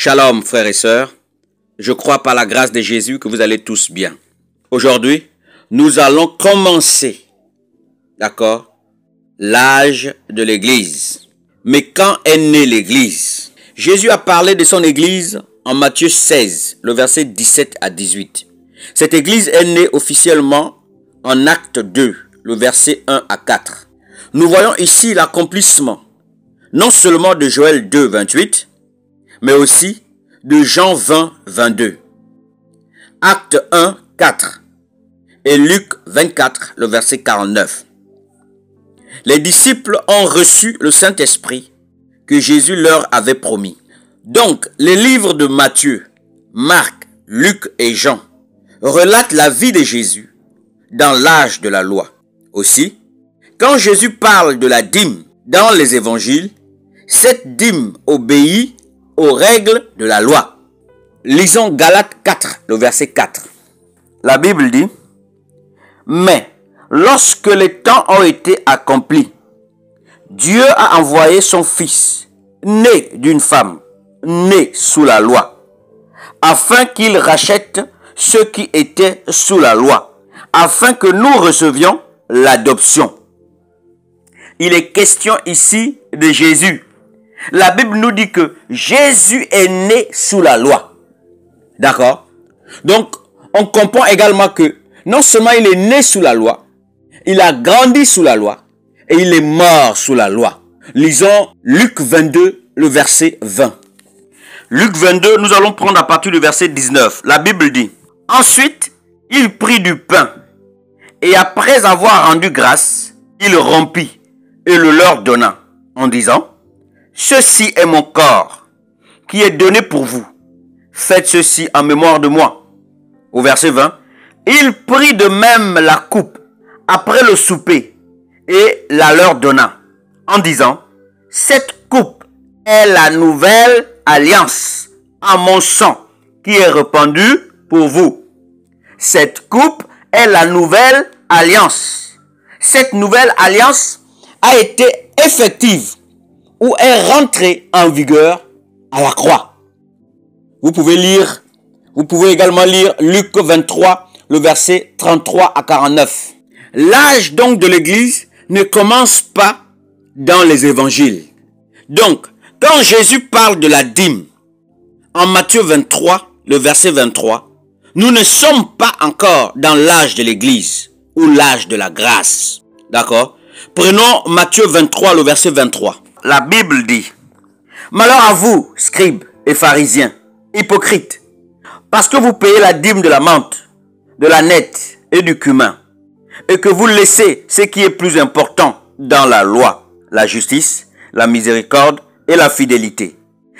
Shalom frères et sœurs, je crois par la grâce de Jésus que vous allez tous bien. Aujourd'hui, nous allons commencer, d'accord, l'âge de l'Église. Mais quand est née l'Église? Jésus a parlé de son Église en Matthieu 16, le verset 17 à 18. Cette Église est née officiellement en Acte 2, le verset 1 à 4. Nous voyons ici l'accomplissement, non seulement de Joël 2, 28, mais aussi de Jean 20, 22. Acte 1, 4 et Luc 24, le verset 49. Les disciples ont reçu le Saint-Esprit que Jésus leur avait promis. Donc, les livres de Matthieu, Marc, Luc et Jean relatent la vie de Jésus dans l'âge de la loi. Aussi, quand Jésus parle de la dîme dans les évangiles, cette dîme obéit aux règles de la loi. Lisons Galates 4, le verset 4. La Bible dit: « Mais lorsque les temps ont été accomplis, Dieu a envoyé son Fils, né d'une femme, né sous la loi, afin qu'il rachète ceux qui étaient sous la loi, afin que nous recevions l'adoption. » Il est question ici de Jésus. La Bible nous dit que Jésus est né sous la loi. D'accord? Donc, on comprend également que non seulement il est né sous la loi, il a grandi sous la loi et il est mort sous la loi. Lisons Luc 22, le verset 20. Luc 22, nous allons prendre à partir du verset 19. La Bible dit: « Ensuite, il prit du pain et après avoir rendu grâce, il rompit et le leur donna en disant: « Ceci est mon corps qui est donné pour vous. Faites ceci en mémoire de moi. » Au verset 20, il prit de même la coupe après le souper et la leur donna en disant: « Cette coupe est la nouvelle alliance en mon sang qui est répandue pour vous. » Cette coupe est la nouvelle alliance. Cette nouvelle alliance a été effective ou est rentrée en vigueur à la croix. Vous pouvez également lire Luc 23, le verset 33 à 49. L'âge donc de l'Église ne commence pas dans les évangiles. Donc, quand Jésus parle de la dîme, en Matthieu 23, le verset 23, nous ne sommes pas encore dans l'âge de l'Église ou l'âge de la grâce. D'accord? Prenons Matthieu 23, le verset 23. La Bible dit: « Malheur à vous, scribes et pharisiens, hypocrites, parce que vous payez la dîme de la menthe, de la nette et du cumin, et que vous laissez ce qui est plus important dans la loi, la justice, la miséricorde et la fidélité.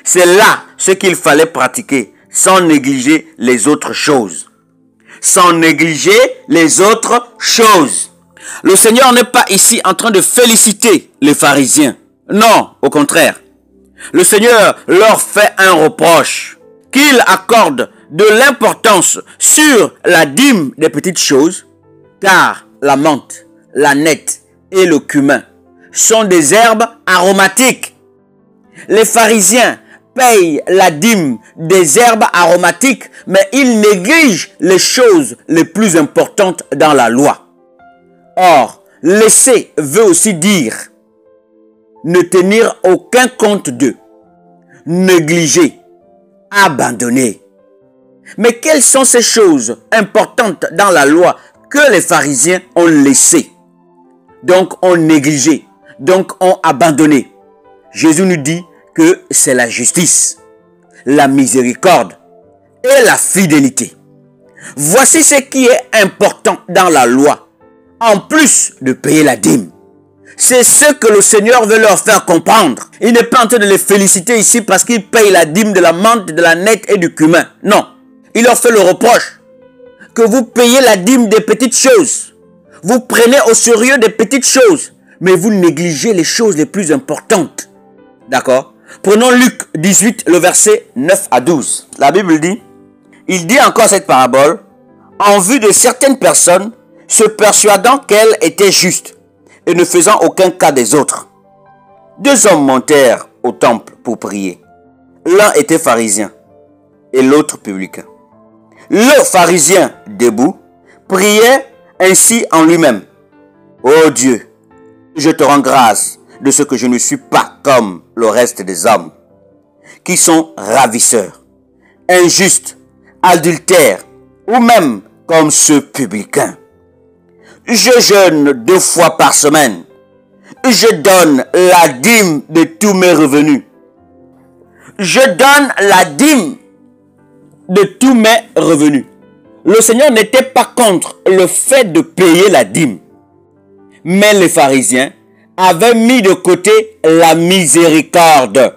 C'est là ce qu'il fallait pratiquer, sans négliger les autres choses. » Sans négliger les autres choses. Le Seigneur n'est pas ici en train de féliciter les pharisiens. Non, au contraire. Le Seigneur leur fait un reproche, qu'ils accordent de l'importance sur la dîme des petites choses, car la menthe, la nette et le cumin sont des herbes aromatiques. Les pharisiens payent la dîme des herbes aromatiques, mais ils négligent les choses les plus importantes dans la loi. Or, laisser veut aussi dire ne tenir aucun compte d'eux, négliger, abandonner. Mais quelles sont ces choses importantes dans la loi que les pharisiens ont laissées, donc ont négligé, donc ont abandonné? Jésus nous dit que c'est la justice, la miséricorde et la fidélité. Voici ce qui est important dans la loi, en plus de payer la dîme. C'est ce que le Seigneur veut leur faire comprendre. Il n'est pas en train de les féliciter ici parce qu'ils payent la dîme de la menthe, de la nette et du cumin. Non. Il leur fait le reproche que vous payez la dîme des petites choses. Vous prenez au sérieux des petites choses, mais vous négligez les choses les plus importantes. D'accord? Prenons Luc 18, le verset 9 à 12. La Bible dit: « Il dit encore cette parabole en vue de certaines personnes se persuadant qu'elles étaient justes et ne faisant aucun cas des autres. 2 hommes montèrent au temple pour prier. l'un était pharisien et l'autre publicain. Le pharisien, debout, priait ainsi en lui-même. Ô Dieu, je te rends grâce de ce que je ne suis pas comme le reste des hommes, qui sont ravisseurs, injustes, adultères, ou même comme ce publicain. Je jeûne 2 fois par semaine. Je donne la dîme de tous mes revenus. Je donne la dîme de tous mes revenus. Le Seigneur n'était pas contre le fait de payer la dîme. Mais les pharisiens avaient mis de côté la miséricorde.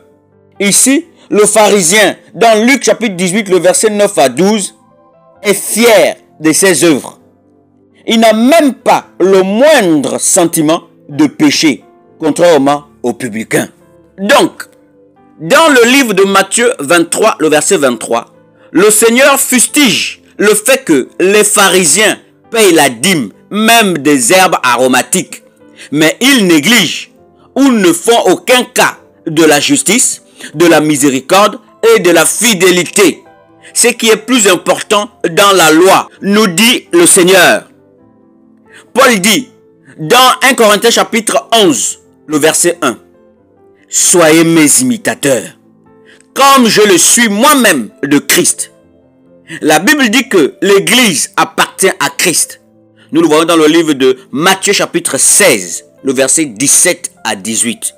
Ici, le pharisien, dans Luc chapitre 18, le verset 9 à 12, est fier de ses œuvres. Il n'a même pas le moindre sentiment de péché, contrairement aux publicains. Donc, dans le livre de Matthieu 23, le verset 23, le Seigneur fustige le fait que les pharisiens payent la dîme, même des herbes aromatiques, mais ils négligent ou ne font aucun cas de la justice, de la miséricorde et de la fidélité. Ce qui est plus important dans la loi, nous dit le Seigneur. Paul dit, dans 1 Corinthiens chapitre 11, le verset 1, « Soyez mes imitateurs, comme je le suis moi-même de Christ. » La Bible dit que l'Église appartient à Christ. Nous le voyons dans le livre de Matthieu chapitre 16, le verset 17 à 18.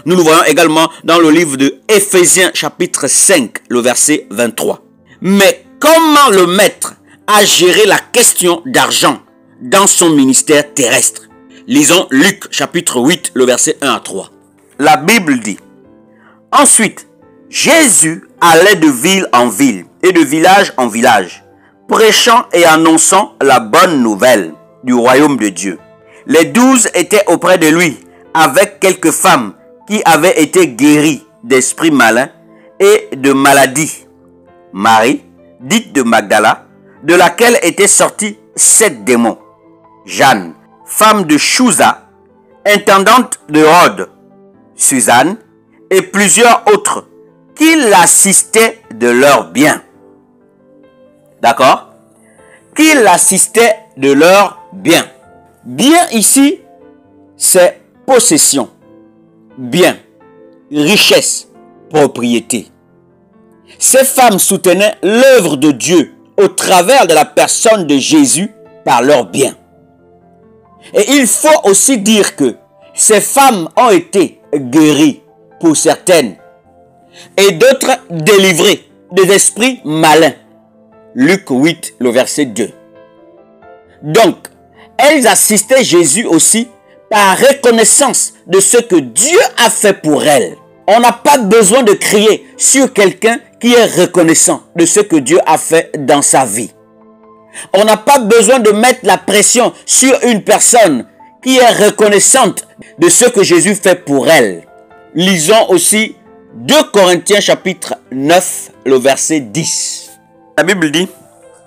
Nous le voyons également dans le livre de Éphésiens chapitre 5, le verset 23. Mais comment le maître a géré la question d'argent dans son ministère terrestre? Lisons Luc chapitre 8, le verset 1 à 3. La Bible dit, « Ensuite, Jésus allait de ville en ville et de village en village, prêchant et annonçant la bonne nouvelle du royaume de Dieu. Les 12 étaient auprès de lui, avec quelques femmes qui avaient été guéries d'esprits malins et de maladies. Marie, dite de Magdala, de laquelle étaient sortis 7 démons. Jeanne, femme de Chouza, intendante de Rhodes. Suzanne et plusieurs autres qui l'assistaient de leurs biens. D'accord? Qui l'assistaient de leurs biens. Bien ici, c'est possession, bien, richesse, propriété. Ces femmes soutenaient l'œuvre de Dieu au travers de la personne de Jésus par leurs biens. Et il faut aussi dire que ces femmes ont été guéries pour certaines et d'autres délivrées des esprits malins. Luc 8, le verset 2. Donc, elles assistaient Jésus aussi par reconnaissance de ce que Dieu a fait pour elles. On n'a pas besoin de crier sur quelqu'un qui est reconnaissant de ce que Dieu a fait dans sa vie. On n'a pas besoin de mettre la pression sur une personne qui est reconnaissante de ce que Jésus fait pour elle. Lisons aussi 2 Corinthiens chapitre 9, le verset 10. La Bible dit,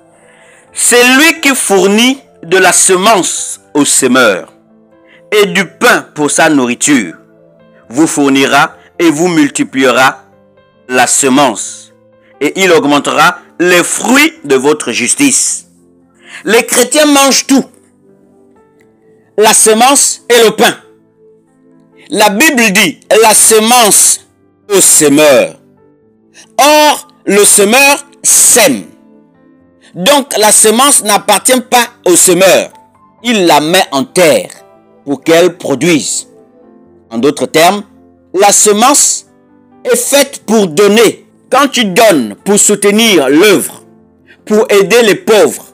« C'est lui qui fournit de la semence au semeur et du pain pour sa nourriture, vous fournira et vous multipliera la semence, et il augmentera les fruits de votre justice. » Les chrétiens mangent tout, la semence et le pain. La Bible dit la semence au semeur. Or, le semeur sème. Donc, la semence n'appartient pas au semeur. Il la met en terre pour qu'elle produise. En d'autres termes, la semence est faite pour donner. Quand tu donnes pour soutenir l'œuvre, pour aider les pauvres,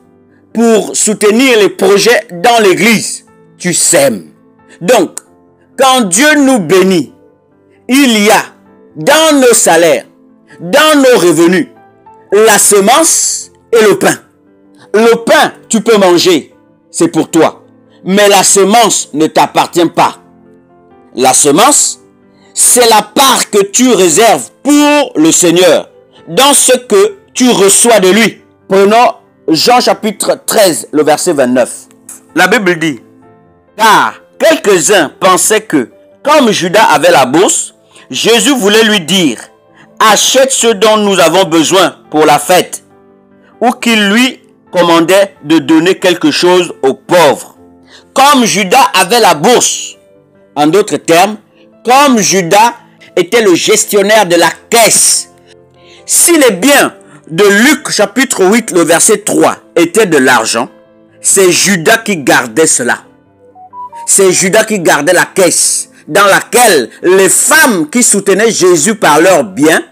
pour soutenir les projets dans l'église, tu sèmes. Donc, quand Dieu nous bénit, il y a dans nos salaires, dans nos revenus, la semence et le pain. Le pain, tu peux manger, c'est pour toi. Mais la semence ne t'appartient pas. La semence, c'est la part que tu réserves pour le Seigneur, dans ce que tu reçois de lui. Prenons Jean chapitre 13, le verset 29. La Bible dit, « Car quelques-uns pensaient que, comme Judas avait la bourse, Jésus voulait lui dire, achète ce dont nous avons besoin pour la fête, ou qu'il lui commandait de donner quelque chose aux pauvres. Comme Judas avait la bourse, en d'autres termes, comme Judas était le gestionnaire de la caisse, si les biens de Luc chapitre 8, le verset 3 étaient de l'argent, c'est Judas qui gardait cela. C'est Judas qui gardait la caisse dans laquelle les femmes qui soutenaient Jésus par leurs biens,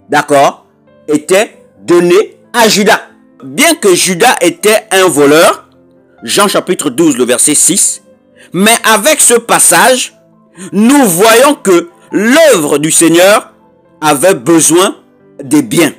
d'accord, étaient données à Judas. Bien que Judas était un voleur, Jean chapitre 12, le verset 6, mais avec ce passage, nous voyons que l'œuvre du Seigneur avait besoin des biens,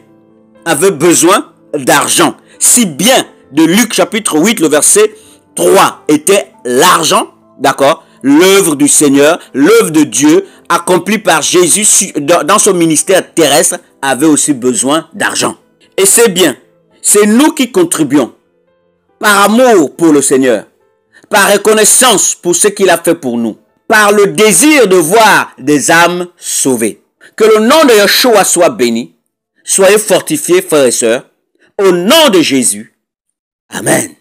avait besoin d'argent. Si bien de Luc chapitre 8, le verset 3 était l'argent, d'accord, l'œuvre du Seigneur, l'œuvre de Dieu accomplie par Jésus dans son ministère terrestre avait aussi besoin d'argent. Et c'est bien, c'est nous qui contribuons par amour pour le Seigneur, par reconnaissance pour ce qu'il a fait pour nous, par le désir de voir des âmes sauvées. Que le nom de Yeshua soit béni. Soyez fortifiés, frères et sœurs, au nom de Jésus. Amen.